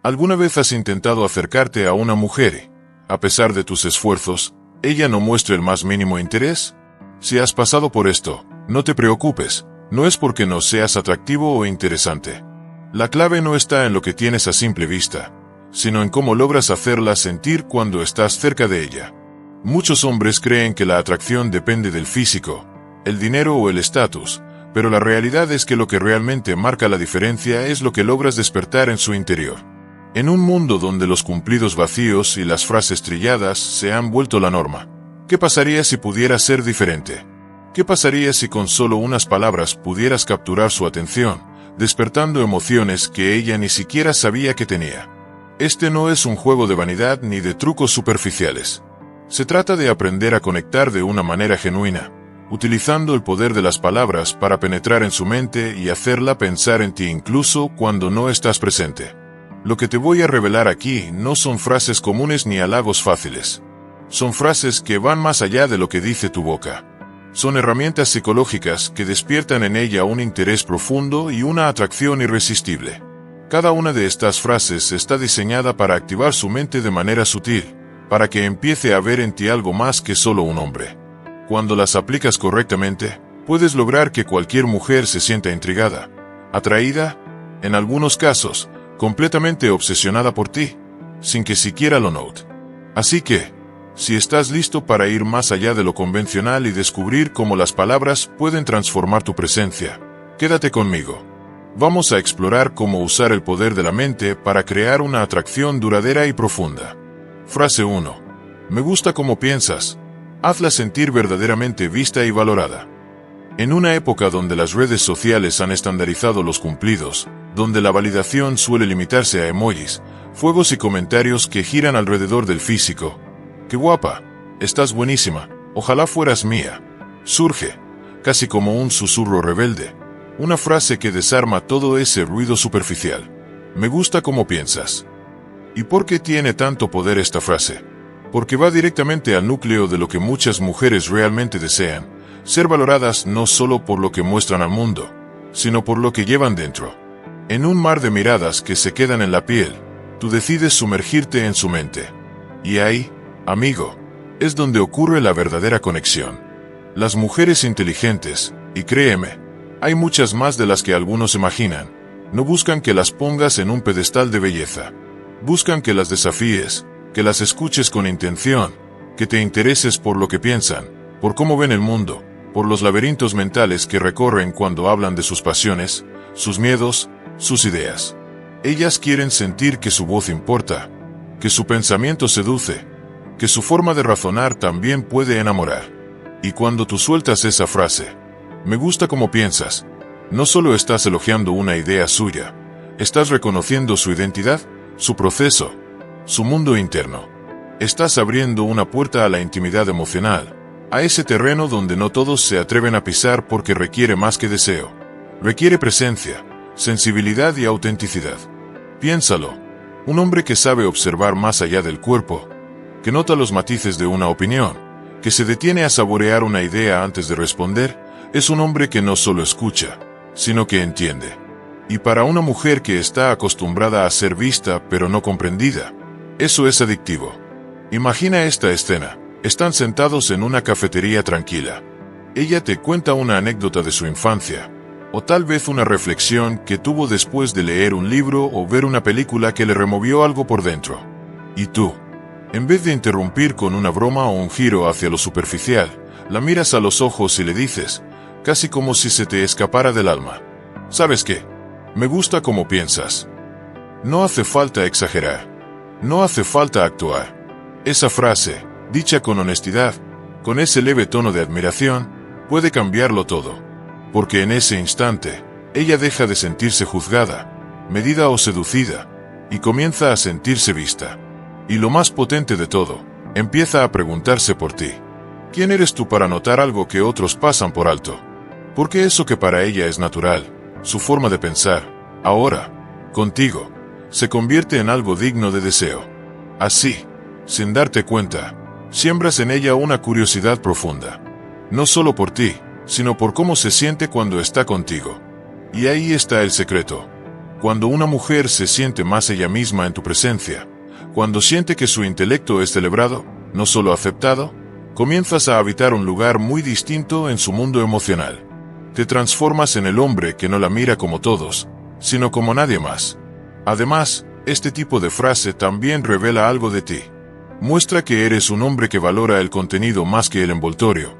¿Alguna vez has intentado acercarte a una mujer y, a pesar de tus esfuerzos, ella no muestra el más mínimo interés? Si has pasado por esto, no te preocupes, no es porque no seas atractivo o interesante. La clave no está en lo que tienes a simple vista, sino en cómo logras hacerla sentir cuando estás cerca de ella. Muchos hombres creen que la atracción depende del físico, el dinero o el estatus, pero la realidad es que lo que realmente marca la diferencia es lo que logras despertar en su interior. En un mundo donde los cumplidos vacíos y las frases trilladas se han vuelto la norma, ¿qué pasaría si pudieras ser diferente? ¿Qué pasaría si con solo unas palabras pudieras capturar su atención, despertando emociones que ella ni siquiera sabía que tenía? Este no es un juego de vanidad ni de trucos superficiales. Se trata de aprender a conectar de una manera genuina, utilizando el poder de las palabras para penetrar en su mente y hacerla pensar en ti incluso cuando no estás presente. Lo que te voy a revelar aquí no son frases comunes ni halagos fáciles. Son frases que van más allá de lo que dice tu boca. Son herramientas psicológicas que despiertan en ella un interés profundo y una atracción irresistible. Cada una de estas frases está diseñada para activar su mente de manera sutil, para que empiece a ver en ti algo más que solo un hombre. Cuando las aplicas correctamente, puedes lograr que cualquier mujer se sienta intrigada, atraída, en algunos casos, completamente obsesionada por ti, sin que siquiera lo note. Así que, si estás listo para ir más allá de lo convencional y descubrir cómo las palabras pueden transformar tu presencia, quédate conmigo. Vamos a explorar cómo usar el poder de la mente para crear una atracción duradera y profunda. Frase 1. Me gusta cómo piensas. Hazla sentir verdaderamente vista y valorada. En una época donde las redes sociales han estandarizado los cumplidos, donde la validación suele limitarse a emojis, fuegos y comentarios que giran alrededor del físico. ¡Qué guapa! Estás buenísima. Ojalá fueras mía. Surge, casi como un susurro rebelde, una frase que desarma todo ese ruido superficial. Me gusta cómo piensas. ¿Y por qué tiene tanto poder esta frase? Porque va directamente al núcleo de lo que muchas mujeres realmente desean, ser valoradas no solo por lo que muestran al mundo, sino por lo que llevan dentro. En un mar de miradas que se quedan en la piel, tú decides sumergirte en su mente. Y ahí, amigo, es donde ocurre la verdadera conexión. Las mujeres inteligentes, y créeme, hay muchas más de las que algunos imaginan, no buscan que las pongas en un pedestal de belleza. Buscan que las desafíes, que las escuches con intención, que te intereses por lo que piensan, por cómo ven el mundo, por los laberintos mentales que recorren cuando hablan de sus pasiones, sus miedos, sus ideas. Ellas quieren sentir que su voz importa, que su pensamiento seduce, que su forma de razonar también puede enamorar. Y cuando tú sueltas esa frase, me gusta cómo piensas, no solo estás elogiando una idea suya, estás reconociendo su identidad, su proceso, su mundo interno. Estás abriendo una puerta a la intimidad emocional, a ese terreno donde no todos se atreven a pisar porque requiere más que deseo. Requiere presencia, sensibilidad y autenticidad. Piénsalo, un hombre que sabe observar más allá del cuerpo, que nota los matices de una opinión, que se detiene a saborear una idea antes de responder, es un hombre que no solo escucha, sino que entiende. Y para una mujer que está acostumbrada a ser vista pero no comprendida, eso es adictivo. Imagina esta escena. Están sentados en una cafetería tranquila. Ella te cuenta una anécdota de su infancia, o tal vez una reflexión que tuvo después de leer un libro o ver una película que le removió algo por dentro. Y tú, en vez de interrumpir con una broma o un giro hacia lo superficial, la miras a los ojos y le dices, casi como si se te escapara del alma: ¿sabes qué? Me gusta cómo piensas. No hace falta exagerar. No hace falta actuar. Esa frase, dicha con honestidad, con ese leve tono de admiración, puede cambiarlo todo. Porque en ese instante, ella deja de sentirse juzgada, medida o seducida, y comienza a sentirse vista. Y lo más potente de todo, empieza a preguntarse por ti. ¿Quién eres tú para notar algo que otros pasan por alto? Porque eso que para ella es natural, su forma de pensar, ahora, contigo, se convierte en algo digno de deseo. Así, sin darte cuenta, siembras en ella una curiosidad profunda. No solo por ti, sino por cómo se siente cuando está contigo. Y ahí está el secreto. Cuando una mujer se siente más ella misma en tu presencia, cuando siente que su intelecto es celebrado, no solo aceptado, comienzas a habitar un lugar muy distinto en su mundo emocional. Te transformas en el hombre que no la mira como todos, sino como nadie más. Además, este tipo de frase también revela algo de ti. Muestra que eres un hombre que valora el contenido más que el envoltorio,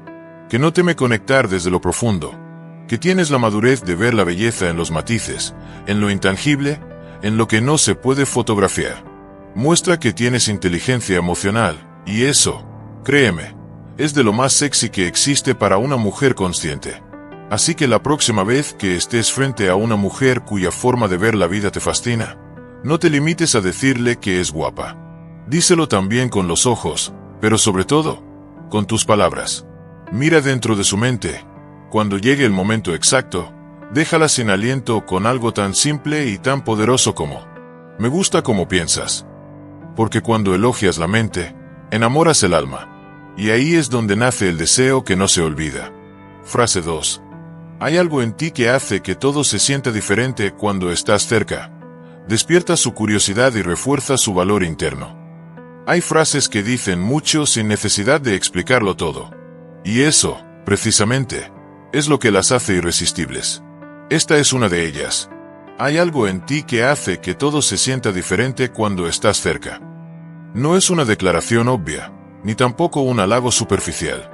que no teme conectar desde lo profundo, que tienes la madurez de ver la belleza en los matices, en lo intangible, en lo que no se puede fotografiar. Muestra que tienes inteligencia emocional, y eso, créeme, es de lo más sexy que existe para una mujer consciente. Así que la próxima vez que estés frente a una mujer cuya forma de ver la vida te fascina, no te limites a decirle que es guapa. Díselo también con los ojos, pero sobre todo, con tus palabras. Mira dentro de su mente. Cuando llegue el momento exacto, déjala sin aliento con algo tan simple y tan poderoso como: me gusta cómo piensas. Porque cuando elogias la mente, enamoras el alma. Y ahí es donde nace el deseo que no se olvida. Frase 2. Hay algo en ti que hace que todo se sienta diferente cuando estás cerca. Despierta su curiosidad y refuerza su valor interno. Hay frases que dicen mucho sin necesidad de explicarlo todo. Y eso, precisamente, es lo que las hace irresistibles. Esta es una de ellas. Hay algo en ti que hace que todo se sienta diferente cuando estás cerca. No es una declaración obvia, ni tampoco un halago superficial.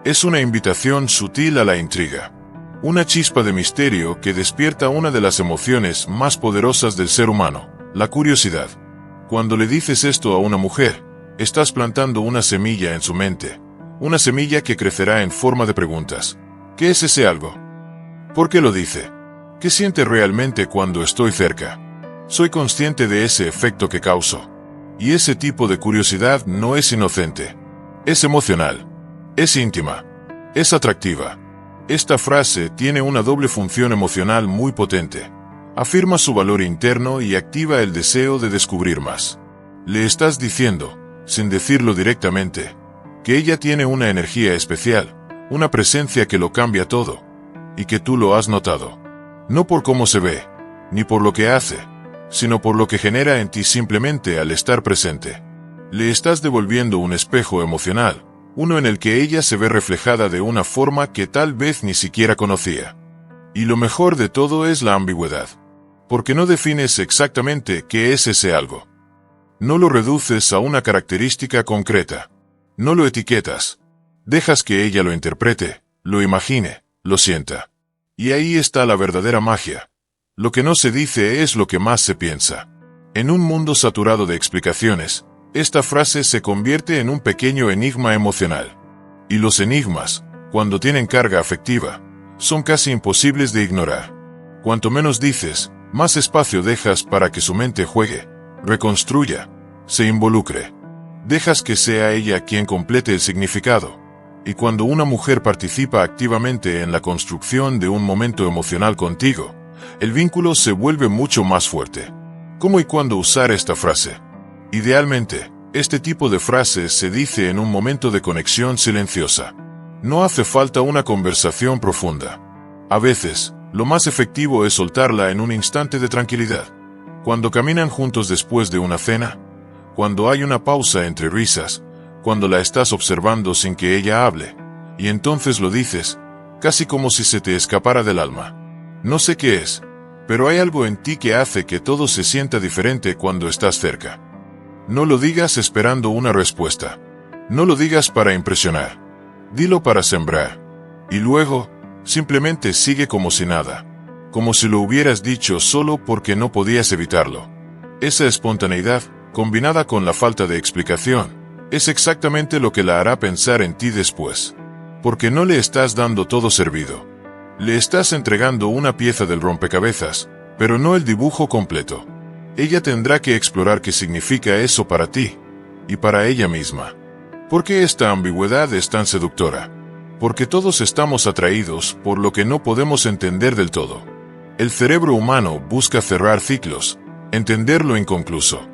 Es una invitación sutil a la intriga. Una chispa de misterio que despierta una de las emociones más poderosas del ser humano, la curiosidad. Cuando le dices esto a una mujer, estás plantando una semilla en su mente. Una semilla que crecerá en forma de preguntas. ¿Qué es ese algo? ¿Por qué lo dice? ¿Qué siente realmente cuando estoy cerca? Soy consciente de ese efecto que causo. Y ese tipo de curiosidad no es inocente. Es emocional. Es íntima. Es atractiva. Esta frase tiene una doble función emocional muy potente. Afirma su valor interno y activa el deseo de descubrir más. Le estás diciendo, sin decirlo directamente, que ella tiene una energía especial, una presencia que lo cambia todo, y que tú lo has notado. No por cómo se ve, ni por lo que hace, sino por lo que genera en ti simplemente al estar presente. Le estás devolviendo un espejo emocional, uno en el que ella se ve reflejada de una forma que tal vez ni siquiera conocía. Y lo mejor de todo es la ambigüedad, porque no defines exactamente qué es ese algo. No lo reduces a una característica concreta. No lo etiquetas. Dejas que ella lo interprete, lo imagine, lo sienta. Y ahí está la verdadera magia. Lo que no se dice es lo que más se piensa. En un mundo saturado de explicaciones, esta frase se convierte en un pequeño enigma emocional. Y los enigmas, cuando tienen carga afectiva, son casi imposibles de ignorar. Cuanto menos dices, más espacio dejas para que su mente juegue, reconstruya, se involucre. Dejas que sea ella quien complete el significado. Y cuando una mujer participa activamente en la construcción de un momento emocional contigo, el vínculo se vuelve mucho más fuerte. ¿Cómo y cuándo usar esta frase? Idealmente, este tipo de frase se dice en un momento de conexión silenciosa. No hace falta una conversación profunda. A veces, lo más efectivo es soltarla en un instante de tranquilidad. Cuando caminan juntos después de una cena, cuando hay una pausa entre risas, cuando la estás observando sin que ella hable, y entonces lo dices, casi como si se te escapara del alma. No sé qué es, pero hay algo en ti que hace que todo se sienta diferente cuando estás cerca. No lo digas esperando una respuesta. No lo digas para impresionar. Dilo para sembrar. Y luego, simplemente sigue como si nada. Como si lo hubieras dicho solo porque no podías evitarlo. Esa espontaneidad, combinada con la falta de explicación, es exactamente lo que la hará pensar en ti después. Porque no le estás dando todo servido. Le estás entregando una pieza del rompecabezas, pero no el dibujo completo. Ella tendrá que explorar qué significa eso para ti, y para ella misma. ¿Por qué esta ambigüedad es tan seductora? Porque todos estamos atraídos por lo que no podemos entender del todo. El cerebro humano busca cerrar ciclos, entender lo inconcluso.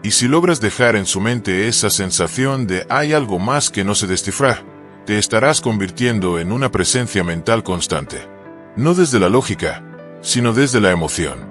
Y si logras dejar en su mente esa sensación de hay algo más que no sé descifrar, te estarás convirtiendo en una presencia mental constante. No desde la lógica, sino desde la emoción.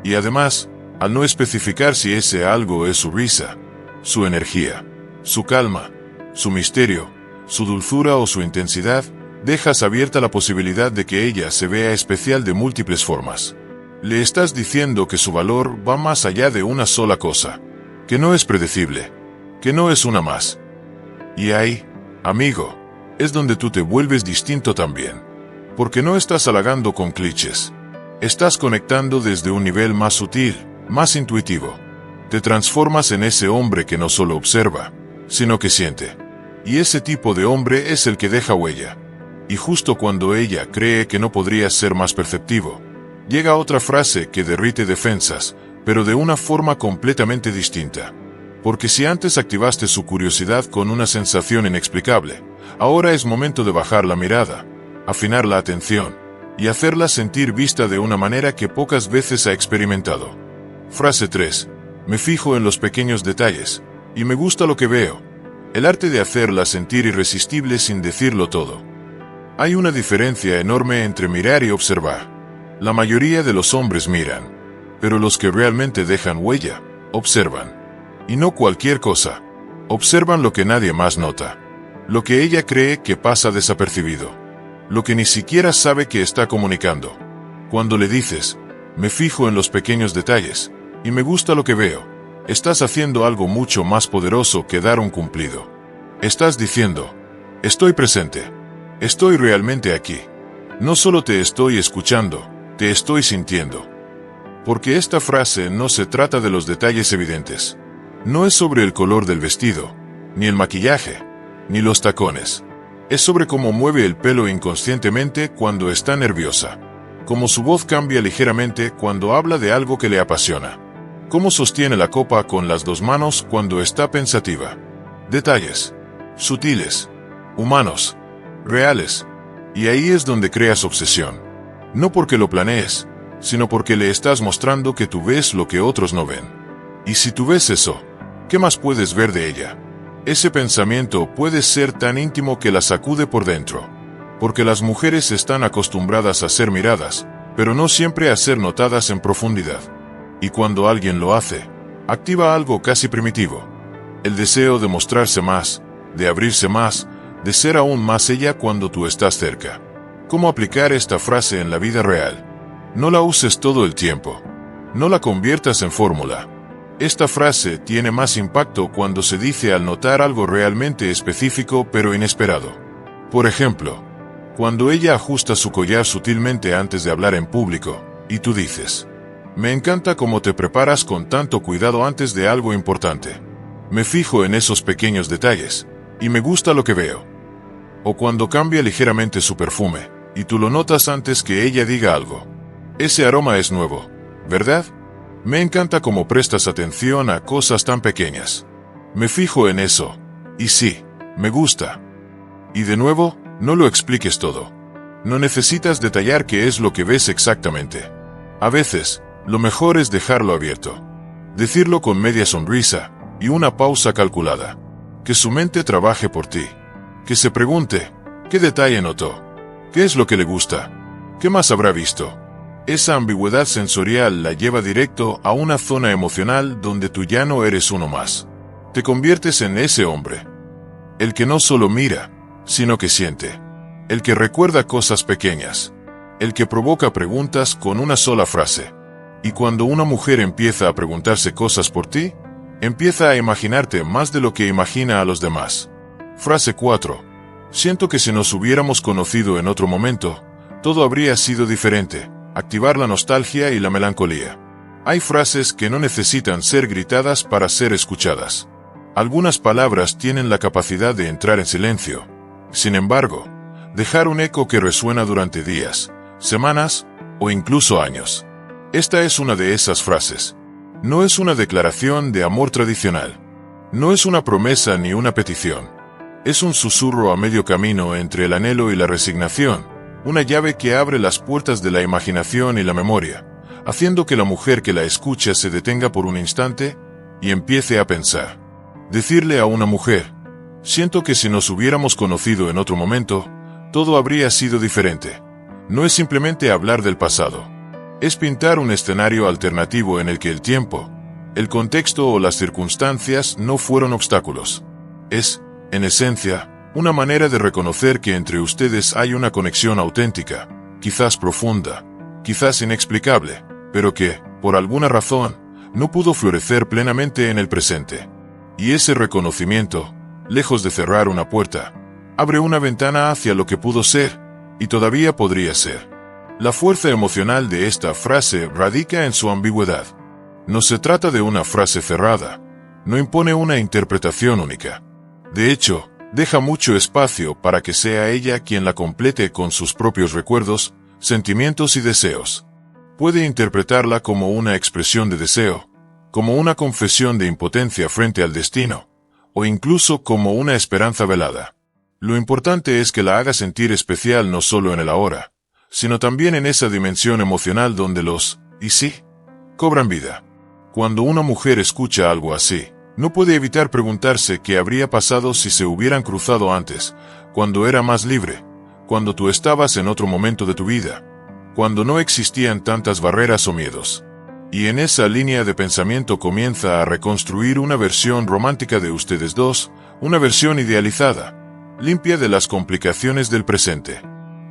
Y además, al no especificar si ese algo es su risa, su energía, su calma, su misterio, su dulzura o su intensidad, dejas abierta la posibilidad de que ella se vea especial de múltiples formas. Le estás diciendo que su valor va más allá de una sola cosa, que no es predecible, que no es una más. Y ahí, amigo, es donde tú te vuelves distinto también, porque no estás halagando con clichés. Estás conectando desde un nivel más sutil, más intuitivo. Te transformas en ese hombre que no solo observa, sino que siente. Y ese tipo de hombre es el que deja huella. Y justo cuando ella cree que no podría ser más perceptivo, llega otra frase que derrite defensas, pero de una forma completamente distinta. Porque si antes activaste su curiosidad con una sensación inexplicable, ahora es momento de bajar la mirada, afinar la atención, y hacerla sentir vista de una manera que pocas veces ha experimentado. Frase 3. Me fijo en los pequeños detalles, y me gusta lo que veo. El arte de hacerla sentir irresistible sin decirlo todo. Hay una diferencia enorme entre mirar y observar. La mayoría de los hombres miran, pero los que realmente dejan huella, observan. Y no cualquier cosa. Observan lo que nadie más nota. Lo que ella cree que pasa desapercibido. Lo que ni siquiera sabe que está comunicando. Cuando le dices, me fijo en los pequeños detalles, y me gusta lo que veo, estás haciendo algo mucho más poderoso que dar un cumplido. Estás diciendo, estoy presente. Estoy realmente aquí. No solo te estoy escuchando, te estoy sintiendo. Porque esta frase no se trata de los detalles evidentes. No es sobre el color del vestido, ni el maquillaje, ni los tacones. Es sobre cómo mueve el pelo inconscientemente cuando está nerviosa. Cómo su voz cambia ligeramente cuando habla de algo que le apasiona. Cómo sostiene la copa con las dos manos cuando está pensativa. Detalles. Sutiles. Humanos. Reales. Y ahí es donde creas obsesión. No porque lo planees, sino porque le estás mostrando que tú ves lo que otros no ven. Y si tú ves eso, ¿qué más puedes ver de ella? Ese pensamiento puede ser tan íntimo que la sacude por dentro. Porque las mujeres están acostumbradas a ser miradas, pero no siempre a ser notadas en profundidad. Y cuando alguien lo hace, activa algo casi primitivo. El deseo de mostrarse más, de abrirse más, de ser aún más ella cuando tú estás cerca. ¿Cómo aplicar esta frase en la vida real? No la uses todo el tiempo. No la conviertas en fórmula. Esta frase tiene más impacto cuando se dice al notar algo realmente específico pero inesperado. Por ejemplo, cuando ella ajusta su collar sutilmente antes de hablar en público, y tú dices, me encanta cómo te preparas con tanto cuidado antes de algo importante. Me fijo en esos pequeños detalles, y me gusta lo que veo. O cuando cambia ligeramente su perfume, y tú lo notas antes que ella diga algo. Ese aroma es nuevo, ¿verdad? Me encanta cómo prestas atención a cosas tan pequeñas. Me fijo en eso. Y sí, me gusta. Y de nuevo, no lo expliques todo. No necesitas detallar qué es lo que ves exactamente. A veces, lo mejor es dejarlo abierto. Decirlo con media sonrisa y una pausa calculada. Que su mente trabaje por ti. Que se pregunte, ¿qué detalle notó? ¿Qué es lo que le gusta? ¿Qué más habrá visto? Esa ambigüedad sensorial la lleva directo a una zona emocional donde tú ya no eres uno más. Te conviertes en ese hombre. El que no solo mira, sino que siente. El que recuerda cosas pequeñas. El que provoca preguntas con una sola frase. Y cuando una mujer empieza a preguntarse cosas por ti, empieza a imaginarte más de lo que imagina a los demás. Frase 4. Siento que si nos hubiéramos conocido en otro momento, todo habría sido diferente. Activar la nostalgia y la melancolía. Hay frases que no necesitan ser gritadas para ser escuchadas. Algunas palabras tienen la capacidad de entrar en silencio. Sin embargo, dejar un eco que resuena durante días, semanas o incluso años. Esta es una de esas frases. No es una declaración de amor tradicional. No es una promesa ni una petición. Es un susurro a medio camino entre el anhelo y la resignación. Una llave que abre las puertas de la imaginación y la memoria, haciendo que la mujer que la escucha se detenga por un instante y empiece a pensar. Decirle a una mujer, siento que si nos hubiéramos conocido en otro momento, todo habría sido diferente. No es simplemente hablar del pasado. Es pintar un escenario alternativo en el que el tiempo, el contexto o las circunstancias no fueron obstáculos. Es, en esencia, una manera de reconocer que entre ustedes hay una conexión auténtica, quizás profunda, quizás inexplicable, pero que, por alguna razón, no pudo florecer plenamente en el presente. Y ese reconocimiento, lejos de cerrar una puerta, abre una ventana hacia lo que pudo ser, y todavía podría ser. La fuerza emocional de esta frase radica en su ambigüedad. No se trata de una frase cerrada, no impone una interpretación única. De hecho, deja mucho espacio para que sea ella quien la complete con sus propios recuerdos, sentimientos y deseos. Puede interpretarla como una expresión de deseo, como una confesión de impotencia frente al destino, o incluso como una esperanza velada. Lo importante es que la haga sentir especial no solo en el ahora, sino también en esa dimensión emocional donde los «y sí» cobran vida. Cuando una mujer escucha algo así, no puede evitar preguntarse qué habría pasado si se hubieran cruzado antes, cuando era más libre, cuando tú estabas en otro momento de tu vida, cuando no existían tantas barreras o miedos. Y en esa línea de pensamiento comienza a reconstruir una versión romántica de ustedes dos, una versión idealizada, limpia de las complicaciones del presente.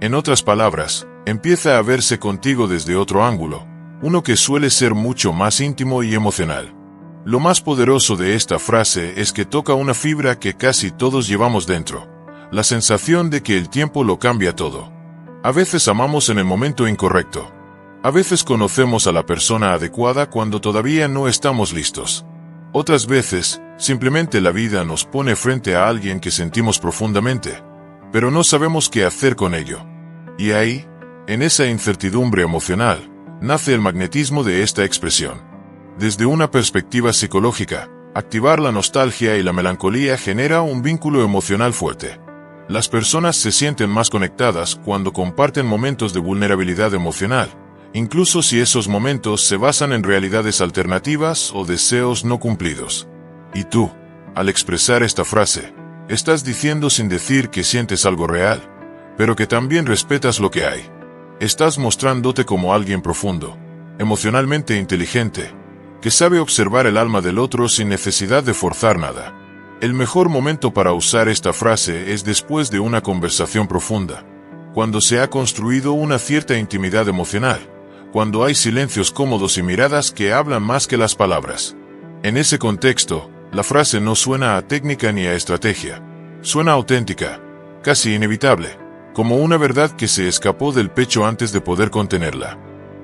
En otras palabras, empieza a verse contigo desde otro ángulo, uno que suele ser mucho más íntimo y emocional. Lo más poderoso de esta frase es que toca una fibra que casi todos llevamos dentro, la sensación de que el tiempo lo cambia todo. A veces amamos en el momento incorrecto. A veces conocemos a la persona adecuada cuando todavía no estamos listos. Otras veces, simplemente la vida nos pone frente a alguien que sentimos profundamente, pero no sabemos qué hacer con ello. Y ahí, en esa incertidumbre emocional, nace el magnetismo de esta expresión. Desde una perspectiva psicológica, activar la nostalgia y la melancolía genera un vínculo emocional fuerte. Las personas se sienten más conectadas cuando comparten momentos de vulnerabilidad emocional, incluso si esos momentos se basan en realidades alternativas o deseos no cumplidos. Y tú, al expresar esta frase, estás diciendo sin decir que sientes algo real, pero que también respetas lo que hay. Estás mostrándote como alguien profundo, emocionalmente inteligente, que sabe observar el alma del otro sin necesidad de forzar nada. El mejor momento para usar esta frase es después de una conversación profunda, cuando se ha construido una cierta intimidad emocional, cuando hay silencios cómodos y miradas que hablan más que las palabras. En ese contexto, la frase no suena a técnica ni a estrategia. Suena auténtica, casi inevitable, como una verdad que se escapó del pecho antes de poder contenerla.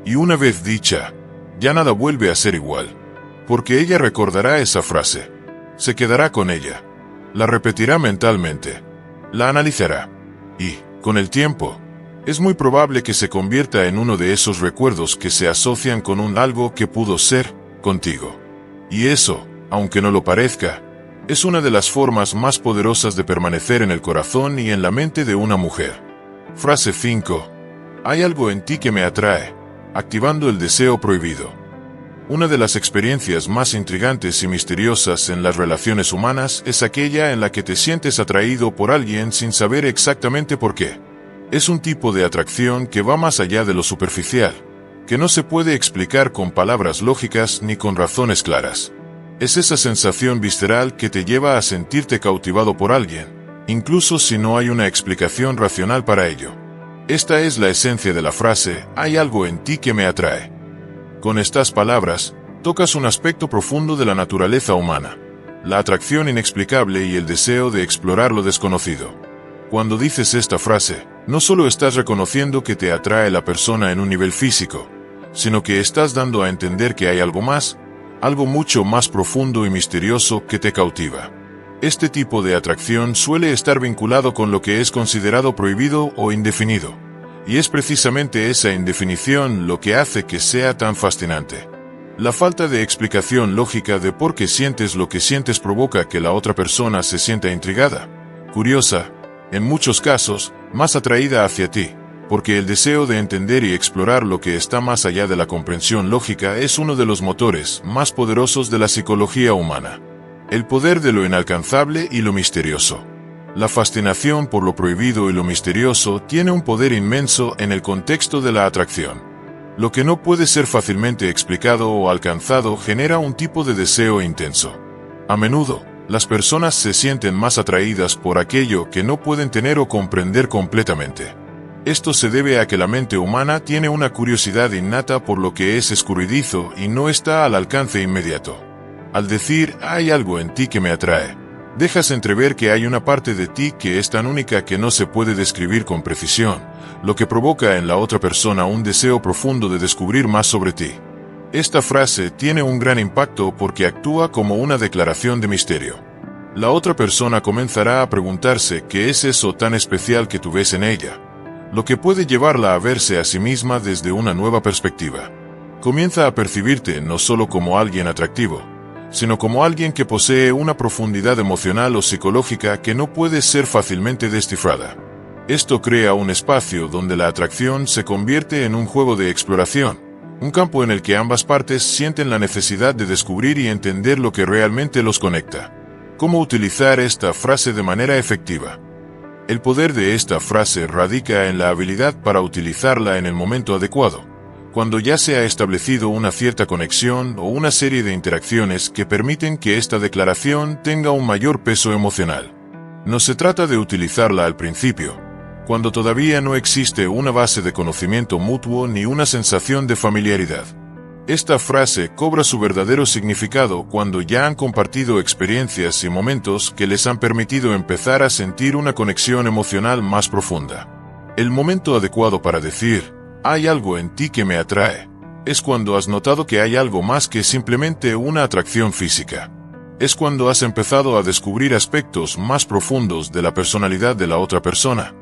Y una vez dicha, ya nada vuelve a ser igual, porque ella recordará esa frase, se quedará con ella, la repetirá mentalmente, la analizará, y, con el tiempo, es muy probable que se convierta en uno de esos recuerdos que se asocian con un algo que pudo ser contigo. Y eso, aunque no lo parezca, es una de las formas más poderosas de permanecer en el corazón y en la mente de una mujer. Frase 5. Hay algo en ti que me atrae, activando el deseo prohibido. Una de las experiencias más intrigantes y misteriosas en las relaciones humanas es aquella en la que te sientes atraído por alguien sin saber exactamente por qué. Es un tipo de atracción que va más allá de lo superficial, que no se puede explicar con palabras lógicas ni con razones claras. Es esa sensación visceral que te lleva a sentirte cautivado por alguien, incluso si no hay una explicación racional para ello. Esta es la esencia de la frase, hay algo en ti que me atrae. Con estas palabras, tocas un aspecto profundo de la naturaleza humana, la atracción inexplicable y el deseo de explorar lo desconocido. Cuando dices esta frase, no solo estás reconociendo que te atrae la persona en un nivel físico, sino que estás dando a entender que hay algo más, algo mucho más profundo y misterioso que te cautiva. Este tipo de atracción suele estar vinculado con lo que es considerado prohibido o indefinido, y es precisamente esa indefinición lo que hace que sea tan fascinante. La falta de explicación lógica de por qué sientes lo que sientes provoca que la otra persona se sienta intrigada, curiosa, en muchos casos, más atraída hacia ti, porque el deseo de entender y explorar lo que está más allá de la comprensión lógica es uno de los motores más poderosos de la psicología humana. El poder de lo inalcanzable y lo misterioso. La fascinación por lo prohibido y lo misterioso tiene un poder inmenso en el contexto de la atracción. Lo que no puede ser fácilmente explicado o alcanzado genera un tipo de deseo intenso. A menudo, las personas se sienten más atraídas por aquello que no pueden tener o comprender completamente. Esto se debe a que la mente humana tiene una curiosidad innata por lo que es escurridizo y no está al alcance inmediato. Al decir, hay algo en ti que me atrae, dejas entrever que hay una parte de ti que es tan única que no se puede describir con precisión, lo que provoca en la otra persona un deseo profundo de descubrir más sobre ti. Esta frase tiene un gran impacto porque actúa como una declaración de misterio. La otra persona comenzará a preguntarse qué es eso tan especial que tú ves en ella, lo que puede llevarla a verse a sí misma desde una nueva perspectiva. Comienza a percibirte no solo como alguien atractivo, sino como alguien que posee una profundidad emocional o psicológica que no puede ser fácilmente descifrada. Esto crea un espacio donde la atracción se convierte en un juego de exploración, un campo en el que ambas partes sienten la necesidad de descubrir y entender lo que realmente los conecta. ¿Cómo utilizar esta frase de manera efectiva? El poder de esta frase radica en la habilidad para utilizarla en el momento adecuado, cuando ya se ha establecido una cierta conexión o una serie de interacciones que permiten que esta declaración tenga un mayor peso emocional. No se trata de utilizarla al principio, cuando todavía no existe una base de conocimiento mutuo ni una sensación de familiaridad. Esta frase cobra su verdadero significado cuando ya han compartido experiencias y momentos que les han permitido empezar a sentir una conexión emocional más profunda. El momento adecuado para decir, hay algo en ti que me atrae, es cuando has notado que hay algo más que simplemente una atracción física. Es cuando has empezado a descubrir aspectos más profundos de la personalidad de la otra persona,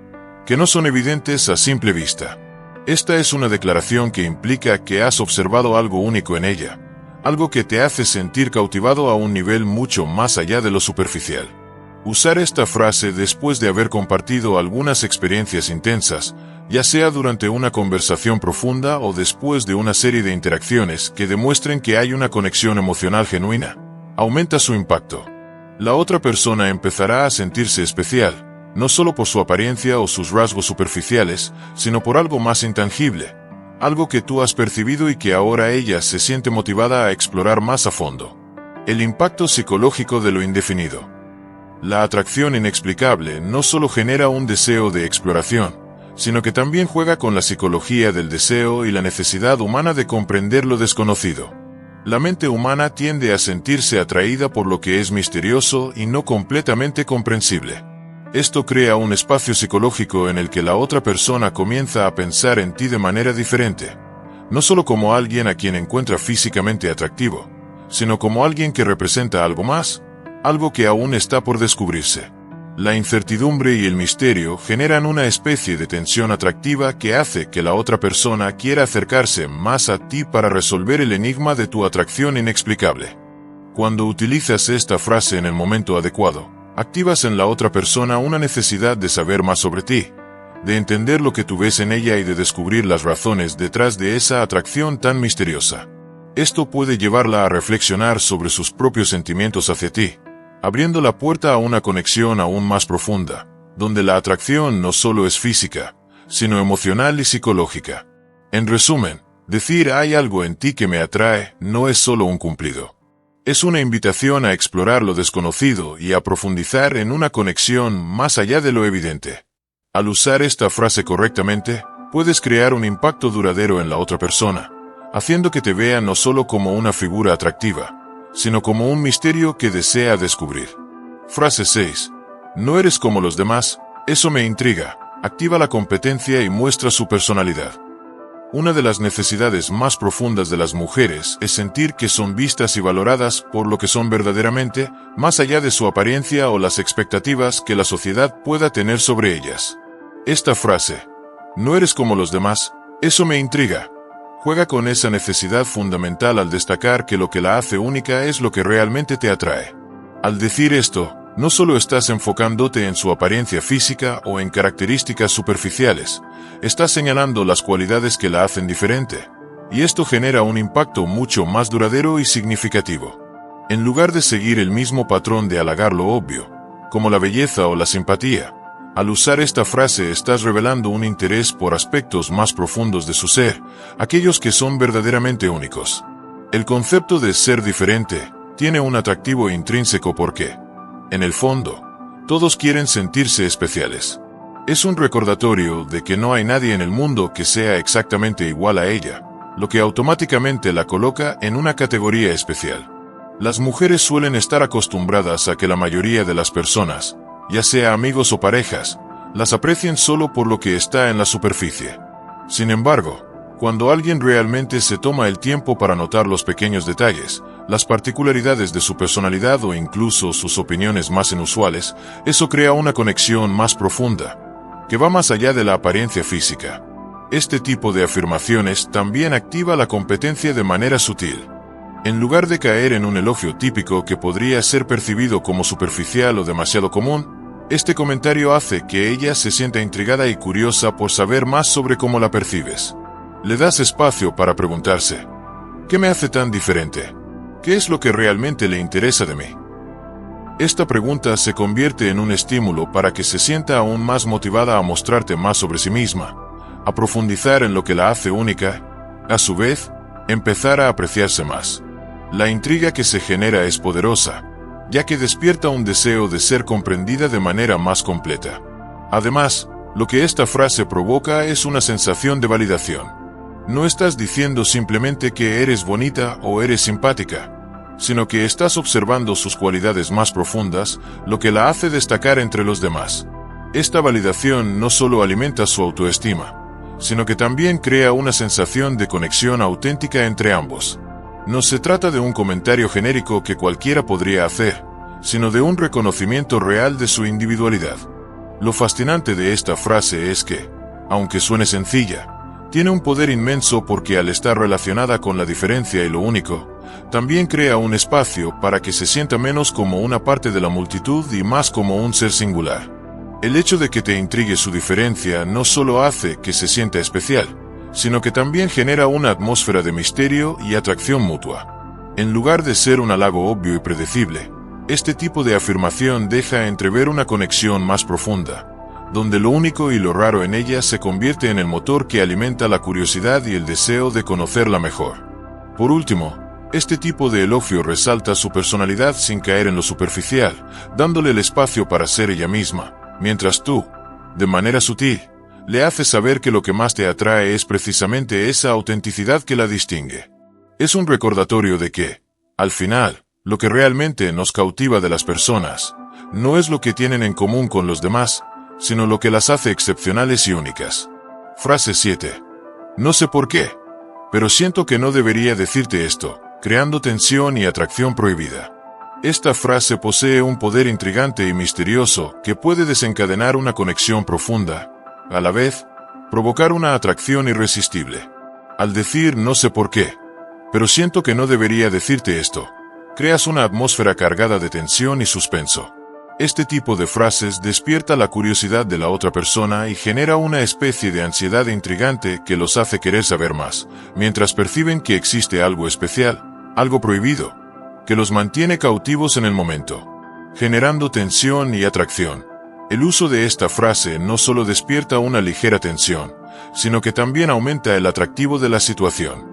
que no son evidentes a simple vista. Esta es una declaración que implica que has observado algo único en ella, algo que te hace sentir cautivado a un nivel mucho más allá de lo superficial. Usar esta frase después de haber compartido algunas experiencias intensas, ya sea durante una conversación profunda o después de una serie de interacciones que demuestren que hay una conexión emocional genuina, aumenta su impacto. La otra persona empezará a sentirse especial, no solo por su apariencia o sus rasgos superficiales, sino por algo más intangible, algo que tú has percibido y que ahora ella se siente motivada a explorar más a fondo. El impacto psicológico de lo indefinido. La atracción inexplicable no solo genera un deseo de exploración, sino que también juega con la psicología del deseo y la necesidad humana de comprender lo desconocido. La mente humana tiende a sentirse atraída por lo que es misterioso y no completamente comprensible. Esto crea un espacio psicológico en el que la otra persona comienza a pensar en ti de manera diferente, no solo como alguien a quien encuentra físicamente atractivo, sino como alguien que representa algo más, algo que aún está por descubrirse. La incertidumbre y el misterio generan una especie de tensión atractiva que hace que la otra persona quiera acercarse más a ti para resolver el enigma de tu atracción inexplicable. Cuando utilizas esta frase en el momento adecuado, activas en la otra persona una necesidad de saber más sobre ti, de entender lo que tú ves en ella y de descubrir las razones detrás de esa atracción tan misteriosa. Esto puede llevarla a reflexionar sobre sus propios sentimientos hacia ti, abriendo la puerta a una conexión aún más profunda, donde la atracción no solo es física, sino emocional y psicológica. En resumen, decir hay algo en ti que me atrae no es solo un cumplido. Es una invitación a explorar lo desconocido y a profundizar en una conexión más allá de lo evidente. Al usar esta frase correctamente, puedes crear un impacto duradero en la otra persona, haciendo que te vea no solo como una figura atractiva, sino como un misterio que desea descubrir. Frase 6. No eres como los demás, eso me intriga, activa la competencia y muestra su personalidad. Una de las necesidades más profundas de las mujeres es sentir que son vistas y valoradas por lo que son verdaderamente, más allá de su apariencia o las expectativas que la sociedad pueda tener sobre ellas. Esta frase, no eres como los demás, eso me intriga, juega con esa necesidad fundamental al destacar que lo que la hace única es lo que realmente te atrae. Al decir esto, no solo estás enfocándote en su apariencia física o en características superficiales, estás señalando las cualidades que la hacen diferente, y esto genera un impacto mucho más duradero y significativo. En lugar de seguir el mismo patrón de halagar lo obvio, como la belleza o la simpatía, Al usar esta frase estás revelando un interés por aspectos más profundos de su ser, aquellos que son verdaderamente únicos. El concepto de ser diferente tiene un atractivo intrínseco porque, en el fondo, todos quieren sentirse especiales. Es un recordatorio de que no hay nadie en el mundo que sea exactamente igual a ella, lo que automáticamente la coloca en una categoría especial. Las mujeres suelen estar acostumbradas a que la mayoría de las personas, ya sea amigos o parejas, las aprecien solo por lo que está en la superficie. Sin embargo, cuando alguien realmente se toma el tiempo para notar los pequeños detalles, las particularidades de su personalidad o incluso sus opiniones más inusuales, eso crea una conexión más profunda, que va más allá de la apariencia física. Este tipo de afirmaciones también activa la competencia de manera sutil. En lugar de caer en un elogio típico que podría ser percibido como superficial o demasiado común, este comentario hace que ella se sienta intrigada y curiosa por saber más sobre cómo la percibes. Le das espacio para preguntarse, ¿qué me hace tan diferente? ¿Qué es lo que realmente le interesa de mí? Esta pregunta se convierte en un estímulo para que se sienta aún más motivada a mostrarte más sobre sí misma, a profundizar en lo que la hace única, a su vez, empezar a apreciarse más. La intriga que se genera es poderosa, ya que despierta un deseo de ser comprendida de manera más completa. Además, lo que esta frase provoca es una sensación de validación. No estás diciendo simplemente que eres bonita o eres simpática, sino que estás observando sus cualidades más profundas, lo que la hace destacar entre los demás. Esta validación no solo alimenta su autoestima, sino que también crea una sensación de conexión auténtica entre ambos. No se trata de un comentario genérico que cualquiera podría hacer, sino de un reconocimiento real de su individualidad. Lo fascinante de esta frase es que, aunque suene sencilla, tiene un poder inmenso porque al estar relacionada con la diferencia y lo único, también crea un espacio para que se sienta menos como una parte de la multitud y más como un ser singular. El hecho de que te intrigue su diferencia no solo hace que se sienta especial, sino que también genera una atmósfera de misterio y atracción mutua. En lugar de ser un halago obvio y predecible, este tipo de afirmación deja entrever una conexión más profunda, donde lo único y lo raro en ella se convierte en el motor que alimenta la curiosidad y el deseo de conocerla mejor. Por último, este tipo de elogio resalta su personalidad sin caer en lo superficial, dándole el espacio para ser ella misma, mientras tú, de manera sutil, le haces saber que lo que más te atrae es precisamente esa autenticidad que la distingue. Es un recordatorio de que, al final, lo que realmente nos cautiva de las personas, no es lo que tienen en común con los demás, sino lo que las hace excepcionales y únicas. Frase 7. No sé por qué, pero siento que no debería decirte esto, creando tensión y atracción prohibida. Esta frase posee un poder intrigante y misterioso que puede desencadenar una conexión profunda, a la vez, provocar una atracción irresistible. Al decir no sé por qué, pero siento que no debería decirte esto, creas una atmósfera cargada de tensión y suspenso. Este tipo de frases despierta la curiosidad de la otra persona y genera una especie de ansiedad intrigante que los hace querer saber más, mientras perciben que existe algo especial, algo prohibido, que los mantiene cautivos en el momento, generando tensión y atracción. El uso de esta frase no solo despierta una ligera tensión, sino que también aumenta el atractivo de la situación.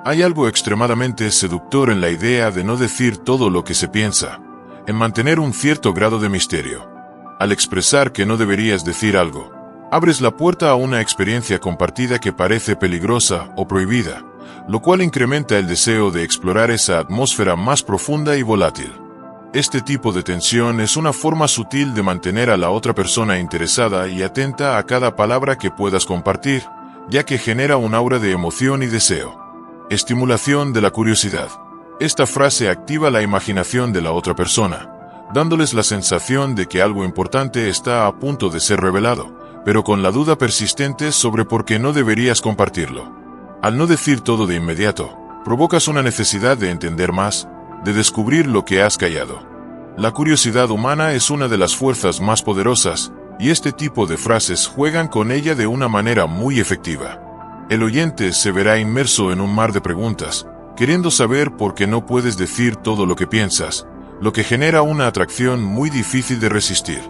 Hay algo extremadamente seductor en la idea de no decir todo lo que se piensa, en mantener un cierto grado de misterio. Al expresar que no deberías decir algo, abres la puerta a una experiencia compartida que parece peligrosa o prohibida, lo cual incrementa el deseo de explorar esa atmósfera más profunda y volátil. Este tipo de tensión es una forma sutil de mantener a la otra persona interesada y atenta a cada palabra que puedas compartir, ya que genera un aura de emoción y deseo. Estimulación de la curiosidad. Esta frase activa la imaginación de la otra persona, dándoles la sensación de que algo importante está a punto de ser revelado, pero con la duda persistente sobre por qué no deberías compartirlo. Al no decir todo de inmediato, provocas una necesidad de entender más, de descubrir lo que has callado. La curiosidad humana es una de las fuerzas más poderosas, y este tipo de frases juegan con ella de una manera muy efectiva. El oyente se verá inmerso en un mar de preguntas, queriendo saber por qué no puedes decir todo lo que piensas, lo que genera una atracción muy difícil de resistir.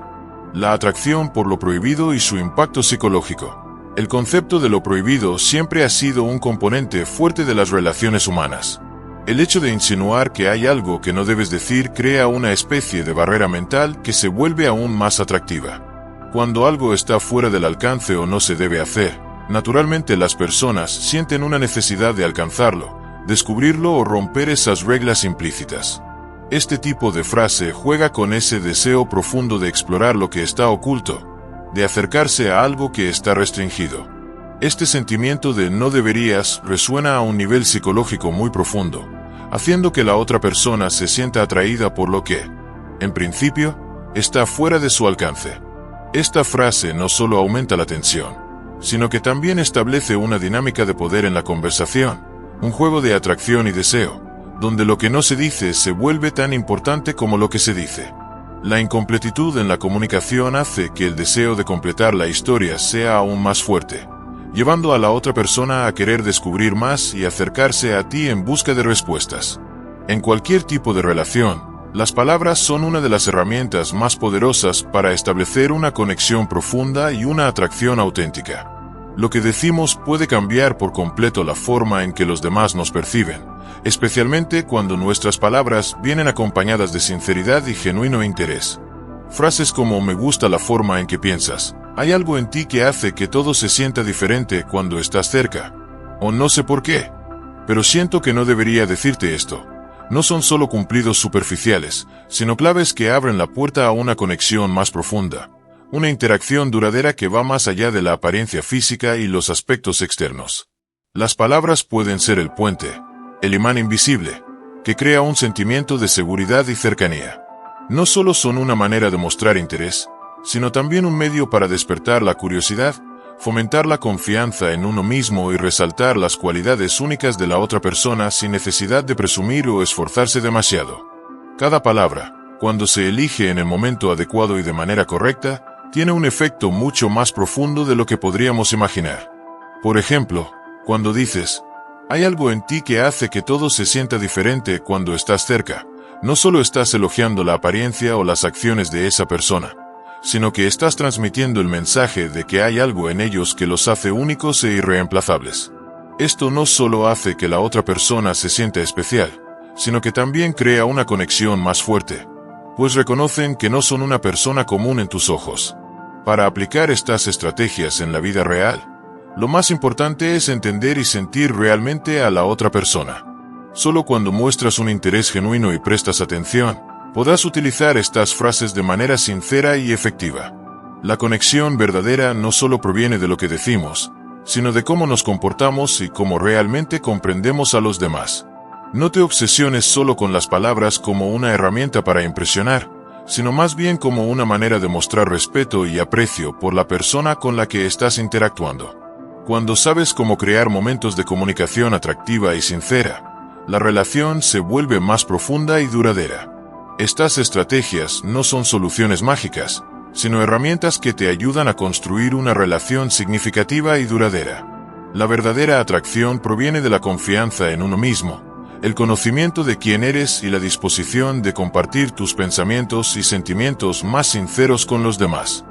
la atracción por lo prohibido y su impacto psicológico. El concepto de lo prohibido siempre ha sido un componente fuerte de las relaciones humanas. El hecho de insinuar que hay algo que no debes decir crea una especie de barrera mental que se vuelve aún más atractiva. Cuando algo está fuera del alcance o no se debe hacer, naturalmente las personas sienten una necesidad de alcanzarlo, descubrirlo o romper esas reglas implícitas. Este tipo de frase juega con ese deseo profundo de explorar lo que está oculto, de acercarse a algo que está restringido. Este sentimiento de no deberías resuena a un nivel psicológico muy profundo, haciendo que la otra persona se sienta atraída por lo que, en principio, está fuera de su alcance. Esta frase no solo aumenta la tensión, sino que también establece una dinámica de poder en la conversación, un juego de atracción y deseo, donde lo que no se dice se vuelve tan importante como lo que se dice. La incompletitud en la comunicación hace que el deseo de completar la historia sea aún más fuerte, llevando a la otra persona a querer descubrir más y acercarse a ti en busca de respuestas. En cualquier tipo de relación, las palabras son una de las herramientas más poderosas para establecer una conexión profunda y una atracción auténtica. Lo que decimos puede cambiar por completo la forma en que los demás nos perciben, especialmente cuando nuestras palabras vienen acompañadas de sinceridad y genuino interés. Frases como "me gusta la forma en que piensas", "hay algo en ti que hace que todo se sienta diferente cuando estás cerca", o "no sé por qué, pero siento que no debería decirte esto", no son solo cumplidos superficiales, sino claves que abren la puerta a una conexión más profunda, una interacción duradera que va más allá de la apariencia física y los aspectos externos. Las palabras pueden ser el puente, el imán invisible, que crea un sentimiento de seguridad y cercanía. No solo son una manera de mostrar interés, sino también un medio para despertar la curiosidad, fomentar la confianza en uno mismo y resaltar las cualidades únicas de la otra persona sin necesidad de presumir o esforzarse demasiado. Cada palabra, cuando se elige en el momento adecuado y de manera correcta, tiene un efecto mucho más profundo de lo que podríamos imaginar. Por ejemplo, cuando dices, "hay algo en ti que hace que todo se sienta diferente cuando estás cerca", no solo estás elogiando la apariencia o las acciones de esa persona, sino que estás transmitiendo el mensaje de que hay algo en ellos que los hace únicos e irreemplazables. Esto no solo hace que la otra persona se sienta especial, sino que también crea una conexión más fuerte, pues reconocen que no son una persona común en tus ojos. Para aplicar estas estrategias en la vida real, lo más importante es entender y sentir realmente a la otra persona. Solo cuando muestras un interés genuino y prestas atención, podrás utilizar estas frases de manera sincera y efectiva. La conexión verdadera no solo proviene de lo que decimos, sino de cómo nos comportamos y cómo realmente comprendemos a los demás. No te obsesiones solo con las palabras como una herramienta para impresionar, sino más bien como una manera de mostrar respeto y aprecio por la persona con la que estás interactuando. Cuando sabes cómo crear momentos de comunicación atractiva y sincera, la relación se vuelve más profunda y duradera. Estas estrategias no son soluciones mágicas, sino herramientas que te ayudan a construir una relación significativa y duradera. La verdadera atracción proviene de la confianza en uno mismo, el conocimiento de quién eres y la disposición de compartir tus pensamientos y sentimientos más sinceros con los demás.